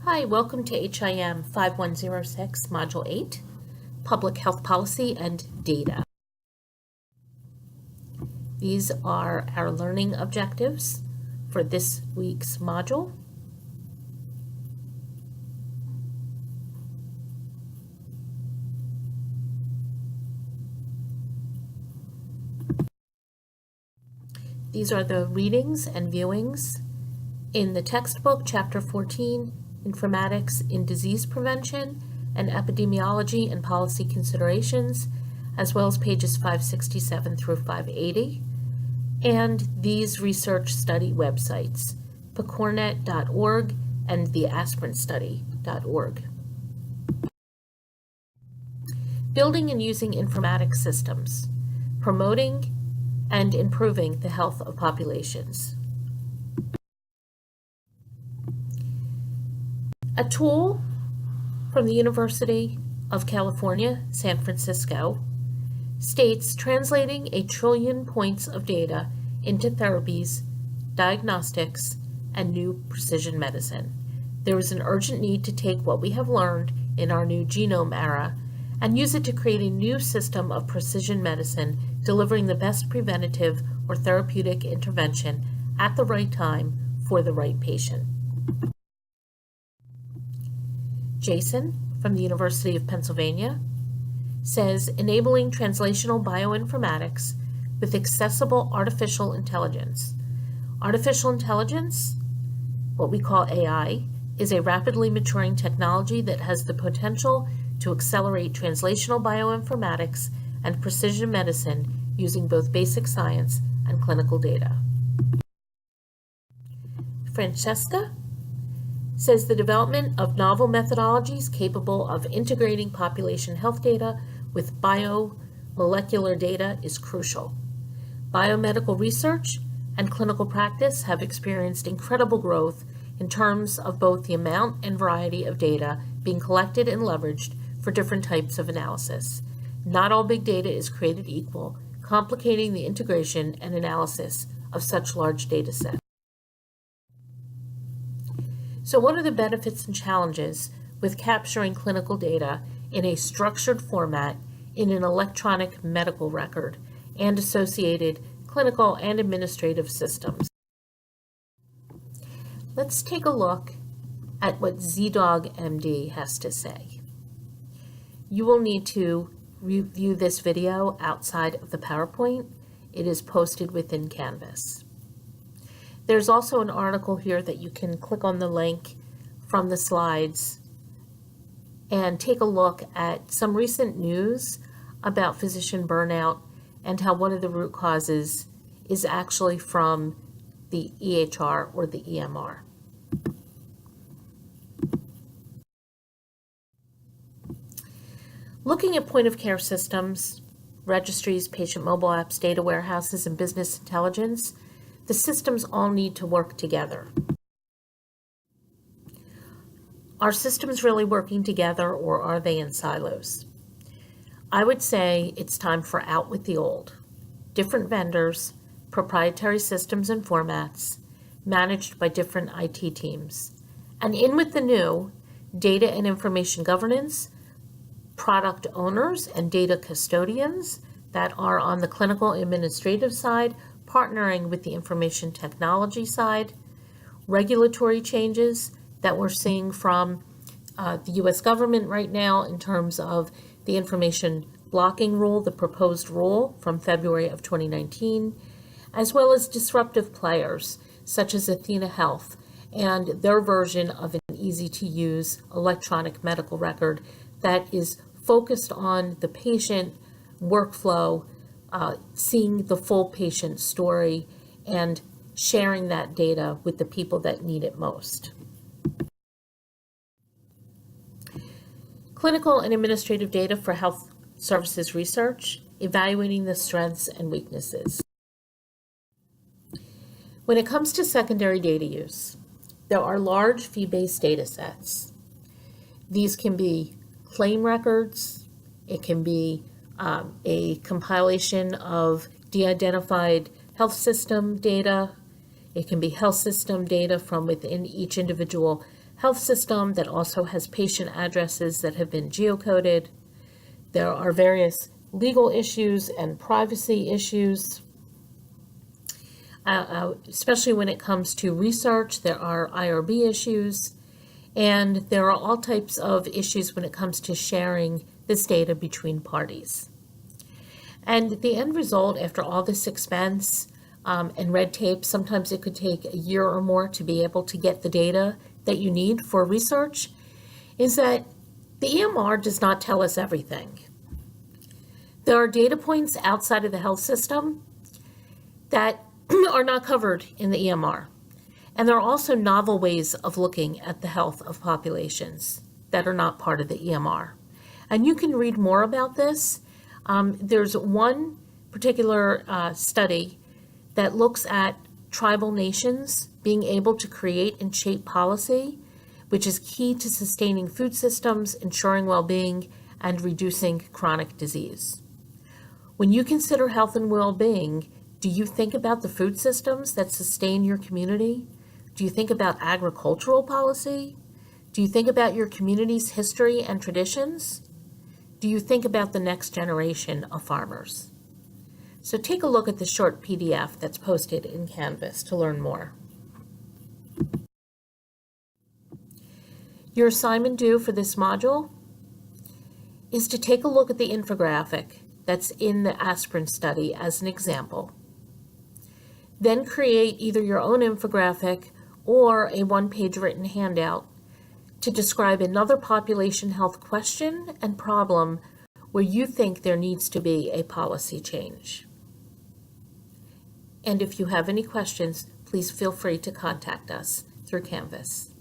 Hi, welcome to HIM5106 Module 8, Public Health Policy and Data. These are our learning objectives for this week's module. These are the readings and viewings in the textbook, Chapter 14, Informatics in Disease Prevention and Epidemiology and Policy Considerations, as well as pages 567 through 580, and these research study websites, pcornet.org and theaspirinstudy.org. Building and using informatics systems, promoting and improving the health of populations. A tool from the University of California, San Francisco, states translating 1 trillion points of data into therapies, diagnostics, and new precision medicine. There is an urgent need to take what we have learned in our new genome era and use it to create a new system of precision medicine, delivering the best preventative or therapeutic intervention at the right time for the right patient. Jason from the University of Pennsylvania says, enabling translational bioinformatics with accessible artificial intelligence. Artificial intelligence, what we call AI, is a rapidly maturing technology that has the potential to accelerate translational bioinformatics and precision medicine using both basic science and clinical data. Francesca says the development of novel methodologies capable of integrating population health data with biomolecular data is crucial. Biomedical research and clinical practice have experienced incredible growth in terms of both the amount and variety of data being collected and leveraged for different types of analysis. Not all big data is created equal, complicating the integration and analysis of such large data sets. So what are the benefits and challenges with capturing clinical data in a structured format in an electronic medical record and associated clinical and administrative systems? Let's take a look at what ZDoggMD has to say. You will need to review this video outside of the PowerPoint. It is posted within Canvas. There's also an article here that you can click on the link from the slides and take a look at some recent news about physician burnout and how one of the root causes is actually from the EHR or the EMR. Looking at point-of-care systems, registries, patient mobile apps, data warehouses, and business intelligence, the systems all need to work together. Are systems really working together, or are they in silos? I would say it's time for out with the old. Different vendors, proprietary systems and formats, managed by different IT teams. And in with the new, data and information governance, product owners and data custodians that are on the clinical administrative side, partnering with the information technology side, regulatory changes that we're seeing from the U.S. government right now in terms of the information blocking rule, the proposed rule from February of 2019, as well as disruptive players such as Athena Health and their version of an easy-to-use electronic medical record that is focused on the patient workflow, seeing the full patient story, and sharing that data with the people that need it most. Clinical and administrative data for health services research, evaluating the strengths and weaknesses. When it comes to secondary data use, there are large fee-based data sets. These can be claim records, it can be a compilation of de-identified health system data, it can be health system data from within each individual health system that also has patient addresses that have been geocoded. There are various legal issues and privacy issues. Especially when it comes to research, there are IRB issues, and there are all types of issues when it comes to sharing this data between parties. And the end result, after all this expense and red tape, sometimes it could take a year or more to be able to get the data that you need for research, is that the EMR does not tell us everything. There are data points outside of the health system that are not covered in the EMR. And there are also novel ways of looking at the health of populations that are not part of the EMR. And you can read more about this. There's one particular study that looks at tribal nations being able to create and shape policy, which is key to sustaining food systems, ensuring well-being, and reducing chronic disease. When you consider health and well-being, do you think about the food systems that sustain your community? Do you think about agricultural policy? Do you think about your community's history and traditions? Do you think about the next generation of farmers? So take a look at the short PDF that's posted in Canvas to learn more. Your assignment due for this module is to take a look at the infographic that's in the aspirin study as an example. Then create either your own infographic or a one-page written handout to describe another population health question and problem where you think there needs to be a policy change. And if you have any questions, please feel free to contact us through Canvas.